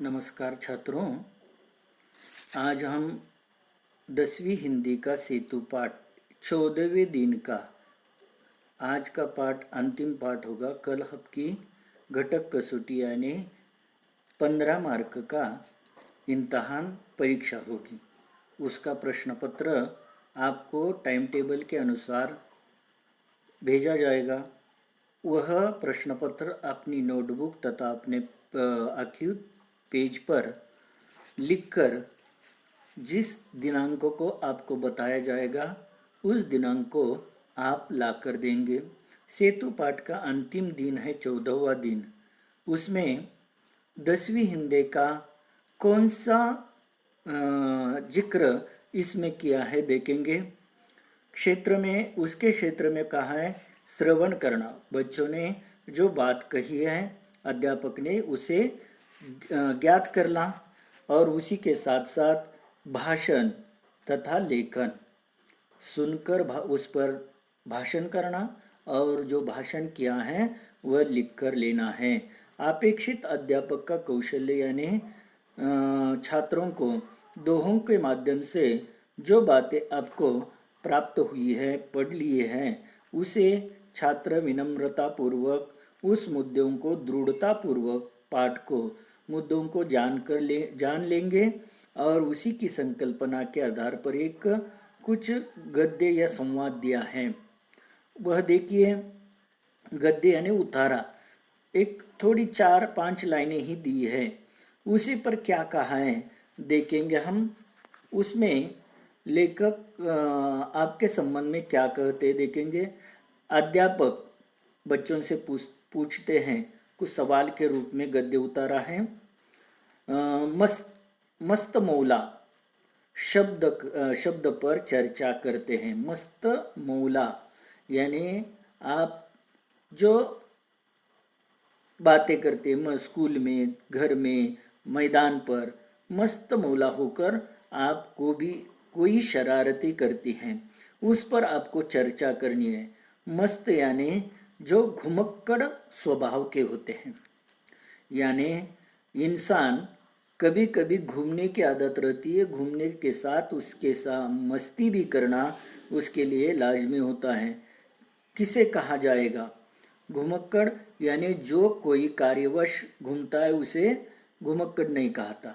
नमस्कार छात्रों, आज हम 10वीं हिंदी का सेतु पाठ 14वें दिन का आज का पाठ अंतिम पाठ होगा। कल आपकी घटक कसौटी यानी 15 मार्क का इम्तहान परीक्षा होगी। उसका प्रश्न पत्र आपको टाइम टेबल के अनुसार भेजा जाएगा। वह प्रश्न पत्र अपनी नोटबुक तथा अपने आखिर पेज पर लिखकर जिस दिनांक को आपको बताया जाएगा उस दिनांक को आप लाकर देंगे। सेतु पाठ का अंतिम दिन है 14वां दिन। उसमें 10वीं हिंदी का कौन सा जिक्र इसमें किया है देखेंगे। उसके क्षेत्र में कहा है श्रवण करना। बच्चों ने जो बात कही है अध्यापक ने उसे ज्ञात करना और उसी के साथ साथ भाषण तथा लेखन सुनकर उस पर भाषण करना और जो भाषण किया है वह लिखकर लेना है। अपेक्षित अध्यापक का कौशल्य यानी छात्रों को दोहों के माध्यम से जो बातें आपको प्राप्त हुई है पढ़ लिए हैं उसे छात्र विनम्रतापूर्वक उस मुद्दों को दृढ़तापूर्वक पाठ को मुद्दों को जान लेंगे और उसी की संकल्पना के आधार पर एक कुछ गद्य या संवाद दिया है। वह देखिए, गद्य यानी उतारा एक थोड़ी 4-5 लाइनें ही दी है। उसी पर क्या कहा है देखेंगे हम। उसमें लेखक आपके संबंध में क्या कहते देखेंगे। अध्यापक बच्चों से पूछते हैं, कुछ सवाल के रूप में गद्य उतारा है। मस्त मौला शब्द पर चर्चा करते हैं। मस्त मौला यानी आप जो बातें करते हैं स्कूल में, घर में, मैदान पर मस्त मौला होकर आपको भी कोई शरारती करती हैं उस पर आपको चर्चा करनी है। मस्त यानी जो घुमक्कड़ स्वभाव के होते हैं, यानी इंसान कभी कभी घूमने की आदत रहती है, घूमने के साथ उसके साथ मस्ती भी करना उसके लिए लाजमी होता है। किसे कहा जाएगा घुमक्कड़, यानी जो कोई कार्यवश घूमता है उसे घुमक्कड़ नहीं कहता।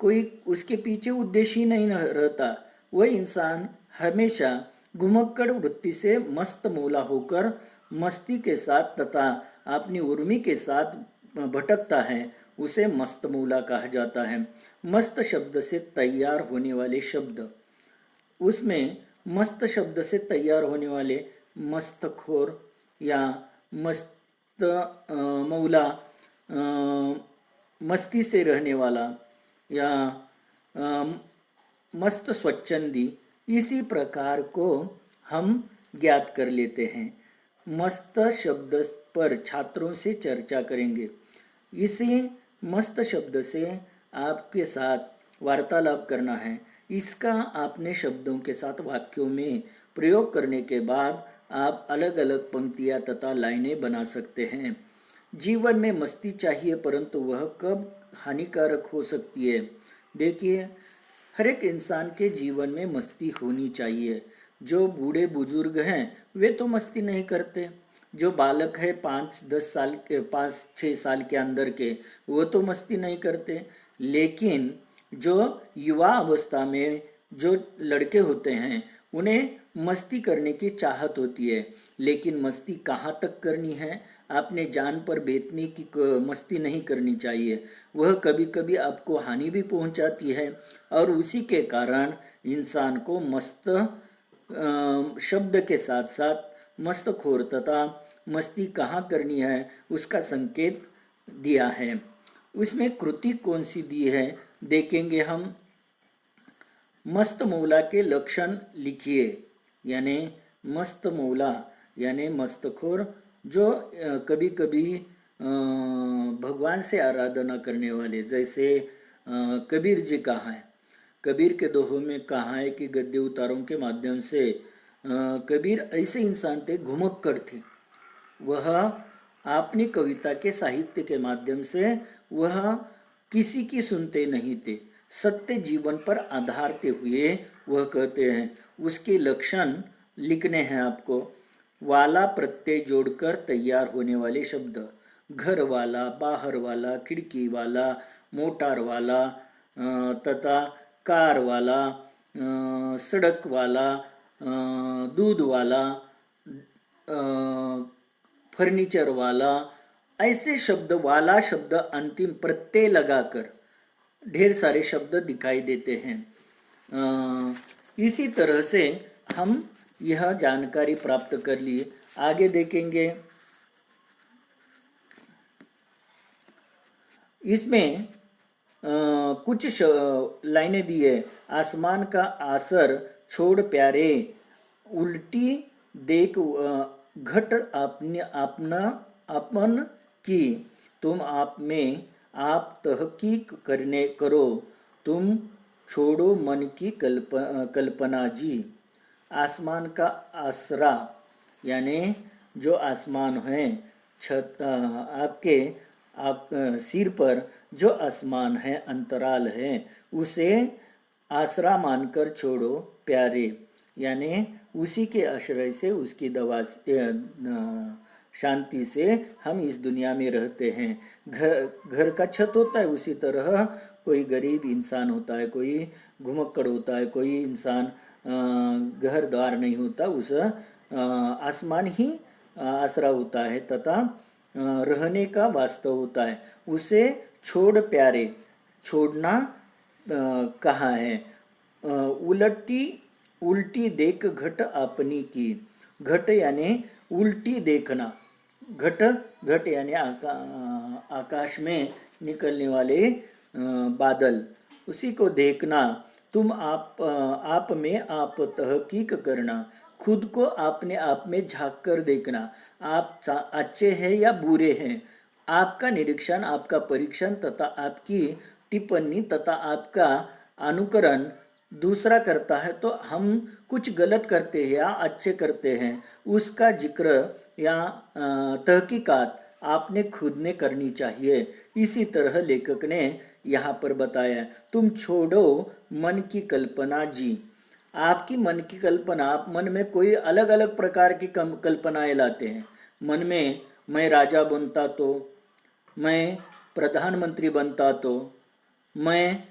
कोई उसके पीछे उद्देश्य ही नहीं रहता, वह इंसान हमेशा घुमक्कड़ वृत्ति से मस्त मौला होकर मस्ती के साथ तथा अपनी उर्मी के साथ भटकता है, उसे मस्त मौला कहा जाता है। मस्त शब्द से तैयार होने वाले शब्द, उसमें मस्त शब्द से तैयार होने वाले मस्तखोर या मस्त मौला, मस्ती से रहने वाला या मस्त स्वच्छंदी, इसी प्रकार को हम ज्ञात कर लेते हैं। मस्त शब्द पर छात्रों से चर्चा करेंगे। इसी मस्त शब्द से आपके साथ वार्तालाप करना है। इसका आपने शब्दों के साथ वाक्यों में प्रयोग करने के बाद आप अलग अलग पंक्तियां तथा लाइनें बना सकते हैं। जीवन में मस्ती चाहिए, परंतु वह कब हानिकारक हो सकती है। देखिए, हर एक इंसान के जीवन में मस्ती होनी चाहिए। जो बूढ़े बुजुर्ग हैं वे तो मस्ती नहीं करते, जो बालक है 5-6 साल के अंदर के वो तो मस्ती नहीं करते, लेकिन जो युवा अवस्था में जो लड़के होते हैं उन्हें मस्ती करने की चाहत होती है। लेकिन मस्ती कहाँ तक करनी है, आपने जान पर बेतने की मस्ती नहीं करनी चाहिए। वह कभी कभी आपको हानि भी पहुंचाती है और उसी के कारण इंसान को मस्त शब्द के साथ साथ मस्तखोर तथा मस्ती कहाँ करनी है उसका संकेत दिया है। उसमें कृति कौन सी दी है देखेंगे हम। मस्त मौला के लक्षण लिखिए, यानी मस्त मौला यानी मस्तखोर जो कभी कभी भगवान से आराधना करने वाले, जैसे कबीर जी कहा है। कबीर के दोहों में कहा है कि गद्य उतारों के माध्यम से कबीर ऐसे इंसान थे, घुमक्कड़ थे। वह अपनी कविता के साहित्य के माध्यम से वह किसी की सुनते नहीं थे। सत्य जीवन पर आधारते हुए वह कहते हैं। उसके लक्षण लिखने हैं आपको। वाला प्रत्यय जोड़कर तैयार होने वाले शब्द। घर वाला, बाहर वाला, खिड़की वाला, मोटार वाला तथा कार वाला, सड़क वाला, दूध वाला, फर्नीचर वाला, ऐसे शब्द, वाला शब्द अंतिम प्रत्यय लगाकर ढेर सारे शब्द दिखाई देते हैं। इसी तरह से हम यह जानकारी प्राप्त कर लिए। आगे देखेंगे। इसमें कुछ लाइनें दी है। आसमान का आसर छोड़ प्यारे, उल्टी देख घट अपन की, तुम आप में आप तहकीक करने करो, तुम छोड़ो मन की कल्पना जी। आसमान का आसरा यानी जो आसमान है, छत आपके सिर पर जो आसमान है, अंतराल है, उसे आसरा मानकर छोड़ो प्यारे, यानी उसी के आश्रय से, उसकी दवा से, शांति से हम इस दुनिया में रहते हैं। घर का छत होता है, उसी तरह कोई गरीब इंसान होता है, कोई घुमक्कड़ होता है, कोई इंसान घर द्वार नहीं होता, उस आसमान ही आसरा होता है तथा रहने का वास्तव होता है। उसे छोड़ प्यारे, छोड़ना कहा है। उल्टी देख घट अपनी की। घट यानी उल्टी देखना। घट यानी आकाश में निकलने वाले बादल, उसी को देखना। तुम आप में आप तहकीक करना, खुद को अपने आप में झांक कर देखना। आप अच्छे हैं या बुरे हैं, आपका निरीक्षण, आपका परीक्षण तथा आपकी टिप्पणी तथा आपका अनुकरण दूसरा करता है तो हम कुछ गलत करते हैं या अच्छे करते हैं, उसका जिक्र या तहकीकात आपने खुद ने करनी चाहिए। इसी तरह लेखक ने यहाँ पर बताया, तुम छोड़ो मन की कल्पना जी। आपकी मन की कल्पना, आप मन में कोई अलग अलग प्रकार की कल्पनाएं लाते हैं। मन में मैं राजा बनता तो, मैं प्रधानमंत्री बनता तो, मैं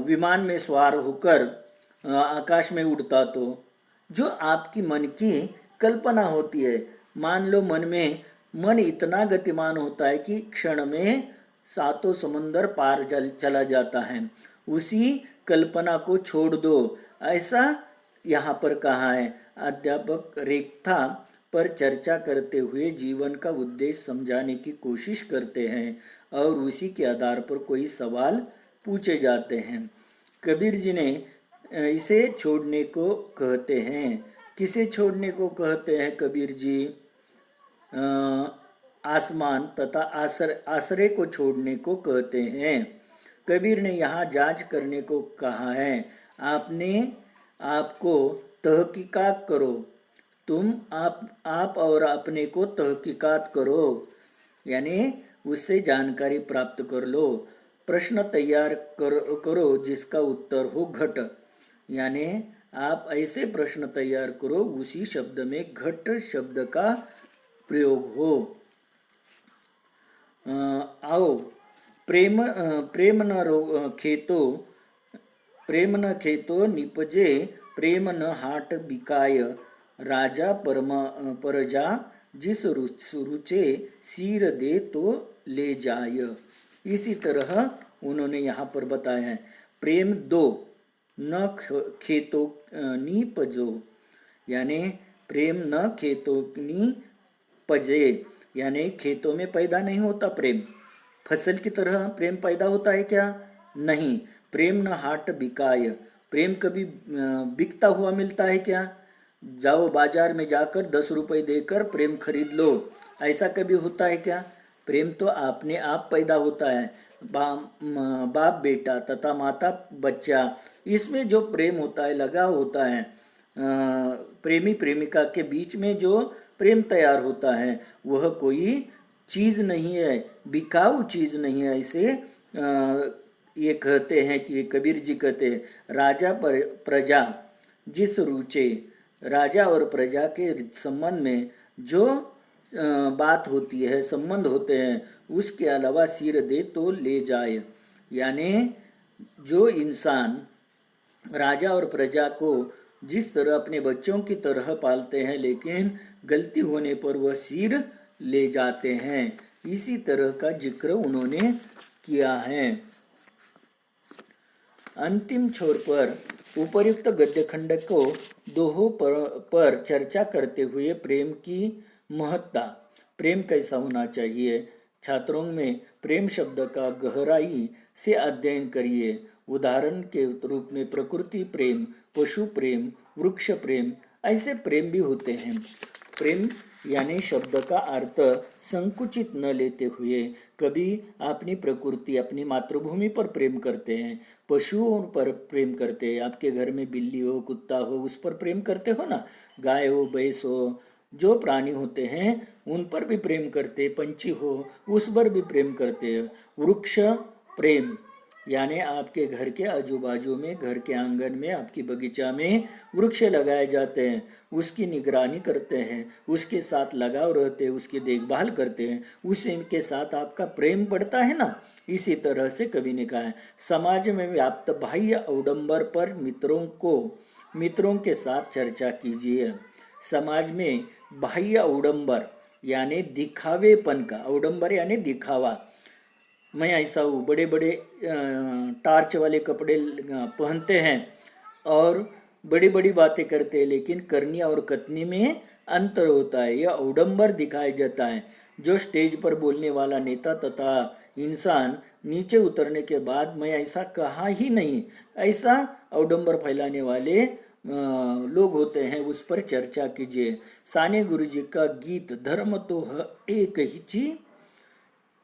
विमान में सवार होकर आकाश में उड़ता तो, जो आपकी मन की कल्पना होती है। मान लो मन इतना गतिमान होता है कि क्षण में सातों समुंदर पार चला जाता है। उसी कल्पना को छोड़ दो, ऐसा यहाँ पर कहा है। अध्यापक रेखा पर चर्चा करते हुए जीवन का उद्देश्य समझाने की कोशिश करते हैं और उसी के आधार पर कोई सवाल पूछे जाते हैं। कबीर जी ने इसे छोड़ने को कहते हैं। किसे छोड़ने को कहते हैं कबीर जी? आसमान तथा आसरे को छोड़ने को कहते हैं। कबीर ने यहाँ जांच करने को कहा है। आपको तहकीकात करो, तुम आप और अपने को तहकीकात करो, यानी उससे जानकारी प्राप्त कर लो। प्रश्न तैयार करो जिसका उत्तर हो घट, यानी आप ऐसे प्रश्न तैयार करो उसी शब्द में घट शब्द का प्रयोग हो। आओ प्रेम न खेतो निपजे, प्रेम न हाट बिकाय, राजा परजा जिस रुचे, सिर दे तो ले जाय। इसी तरह उन्होंने यहाँ पर बताया है, प्रेम दो, न खेतो नी पजो, यानी प्रेम न खेतों नी पजे, यानी खेतों में पैदा नहीं होता प्रेम। फसल की तरह प्रेम पैदा होता है क्या? नहीं। प्रेम न हाट बिकाय, प्रेम कभी बिकता हुआ मिलता है क्या? जाओ बाजार में जाकर 10 रुपए देकर प्रेम खरीद लो, ऐसा कभी होता है क्या? प्रेम तो अपने आप पैदा होता है। बाप बेटा तथा माता बच्चा, इसमें जो प्रेम होता है, लगाव होता है, प्रेमी प्रेमिका के बीच में जो प्रेम तैयार होता है, वह कोई चीज़ नहीं है, बिकाऊ चीज़ नहीं है। इसे ये कहते हैं कि कबीर जी कहते हैं, राजा पर प्रजा जिस रुचे, राजा और प्रजा के संबंध में जो बात होती है, संबंध होते हैं, उसके अलावा सिर दे तो ले जाए। यानी जो इंसान राजा और प्रजा को जिस तरह अपने बच्चों की तरह पालते हैं, लेकिन गलती होने पर वह सिर ले जाते हैं, इसी तरह का जिक्र उन्होंने किया है। अंतिम छोर पर उपर्युक्त गद्य खंड को दोहों पर चर्चा करते हुए प्रेम की महत्ता, प्रेम कैसा होना चाहिए, छात्रों में प्रेम शब्द का गहराई से अध्ययन करिए। उदाहरण के रूप में प्रकृति प्रेम, पशु प्रेम, वृक्ष प्रेम, ऐसे प्रेम भी होते हैं। प्रेम यानी शब्द का अर्थ संकुचित न लेते हुए कभी अपनी प्रकृति, अपनी मातृभूमि पर प्रेम करते हैं, पशुओं पर प्रेम करते हैं, आपके घर में बिल्ली हो, कुत्ता हो, उस पर प्रेम करते हो ना, गाय हो, भैंस हो, जो प्राणी होते हैं उन पर भी प्रेम करते, पंछी हो उस पर भी प्रेम करते। वृक्ष प्रेम यानी आपके घर के आजू बाजू में, घर के आंगन में, आपकी बगीचा में वृक्ष लगाए जाते हैं, उसकी निगरानी करते हैं, उसके साथ लगाव रहते हैं, उसकी देखभाल करते हैं, उसी के साथ आपका प्रेम बढ़ता है ना। इसी तरह से कवि ने कहा है, समाज में व्याप्त बाह्य अवडंबर पर मित्रों के साथ चर्चा कीजिए। समाज में बाह्य अवडंबर यानी दिखावेपन का, अवडंबर यानी दिखावा, मैं ऐसा हूँ, बड़े बड़े टार्च वाले कपड़े पहनते हैं और बड़ी बड़ी बातें करते हैं, लेकिन करनी और कथनी में अंतर होता है, यह अवडंबर दिखाया जाता है। जो स्टेज पर बोलने वाला नेता तथा इंसान नीचे उतरने के बाद मैं ऐसा कहा ही नहीं, ऐसा अवडंबर फैलाने वाले लोग होते हैं, उस पर चर्चा कीजिए। साने गुरु जी का गीत धर्म तो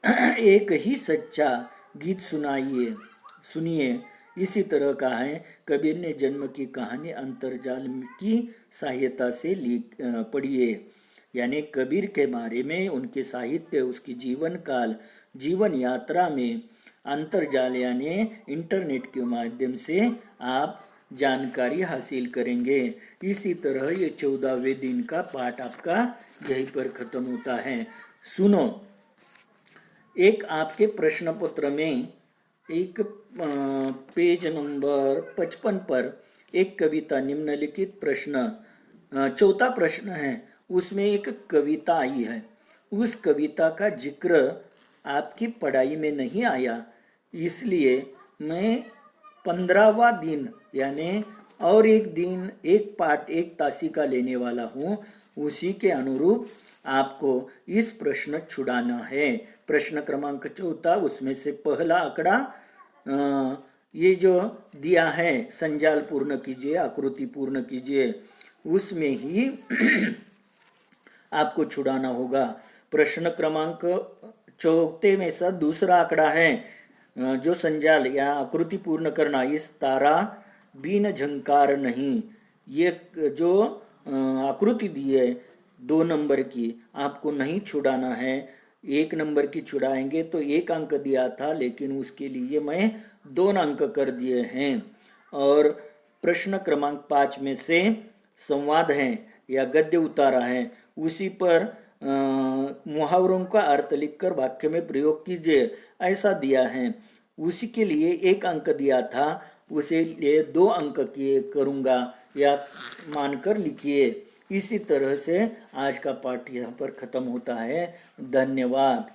एक ही सच्चा गीत सुनिए, इसी तरह का है। कबीर ने जन्म की कहानी अंतर्जाल की सहायता से पढ़िए। यानी कबीर के बारे में, उनके साहित्य, उसकी जीवन काल, जीवन यात्रा में अंतर्जाल यानी इंटरनेट के माध्यम से आप जानकारी हासिल करेंगे। इसी तरह ये 14वें दिन का पाठ आपका यहीं पर खत्म होता है। सुनो, एक आपके प्रश्न पत्र में एक पेज नंबर 55 पर एक कविता, निम्नलिखित प्रश्न, चौथा प्रश्न है, उसमें एक कविता आई है। उस कविता का जिक्र आपकी पढ़ाई में नहीं आया, इसलिए मैं 15वां दिन यानी और एक दिन, एक पाठ, एक तासिका लेने वाला हूँ। उसी के अनुरूप आपको इस प्रश्न छुड़ाना है। प्रश्न क्रमांक 4, उसमें से पहला आंकड़ा ये जो दिया है, संजाल पूर्ण कीजिए, आकृति पूर्ण कीजिए, उसमें ही आपको छुड़ाना होगा। प्रश्न क्रमांक 4 में से दूसरा आंकड़ा है, जो संजाल या आकृति पूर्ण करना, इस तारा बिन झंकार नहीं, ये जो आकृति दी है 2 नंबर की, आपको नहीं छुड़ाना है। 1 नंबर की छुड़ाएंगे तो 1 अंक दिया था, लेकिन उसके लिए मैं 2 अंक कर दिए हैं। और प्रश्न क्रमांक 5 में से संवाद है या गद्य उतारा है, उसी पर मुहावरों का अर्थ लिखकर वाक्य में प्रयोग कीजिए, ऐसा दिया है। उसी के लिए 1 अंक दिया था, उसे लिए 2 अंक किए करूँगा या मानकर लिखिए। इसी तरह से आज का पाठ यहाँ पर खत्म होता है। धन्यवाद।